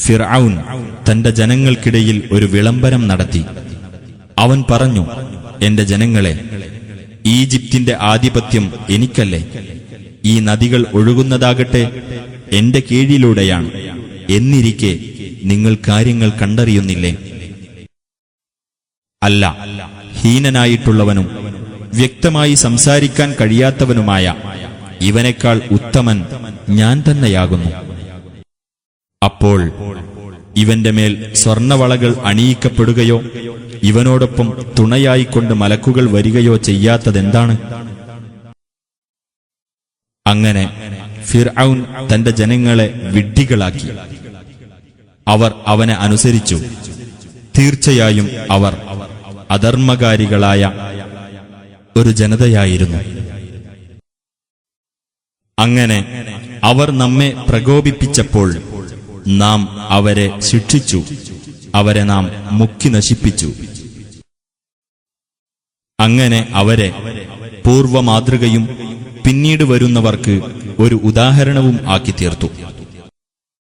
ഫിർഔൻ തന്റെ ജനങ്ങൾക്കിടയിൽ ഒരു വിളംബരം നടത്തി. അവൻ പറഞ്ഞു, എന്റെ ജനങ്ങളെ, ഈജിപ്തിന്റെ ആധിപത്യം എനിക്കല്ലേ? ഈ നദികൾ ഒഴുകുന്നതാകട്ടെ എന്റെ കീഴിലൂടെയാണ്. എന്നിരിക്കെ നിങ്ങൾ കാര്യങ്ങൾ കണ്ടറിയുന്നില്ലേ? അല്ല, ഹീനനായിട്ടുള്ളവനും വ്യക്തമായി സംസാരിക്കാൻ കഴിയാത്തവനുമായ ഇവനേക്കാൾ ഉത്തമൻ ഞാൻ തന്നെയാകുന്നു. അപ്പോൾ ഇവന്റെ മേൽ സ്വർണവളകൾ അണിയിക്കപ്പെടുകയോ ഇവനോടൊപ്പം തുണയായിക്കൊണ്ട് മലക്കുകൾ വരികയോ ചെയ്യാത്തതെന്താണ്? അങ്ങനെ ഫിർഔൻ തന്റെ ജനങ്ങളെ വിഡ്ഢികളാക്കി. അവർ അവനെ അനുസരിച്ചു. തീർച്ചയായും അവർ അധർമ്മകാരികളായ ഒരു ജനതയായിരുന്നു. അങ്ങനെ അവർ നമ്മെ പ്രകോപിപ്പിച്ചപ്പോൾ നാം അവരെ ശിക്ഷിച്ചു. അവരെ നാം മുക്കി നശിപ്പിച്ചു. അങ്ങനെ അവരെ പൂർവമാതൃകയും പിന്നീട് വരുന്നവർക്ക് ഒരു ഉദാഹരണവും ആക്കി തീർത്തു.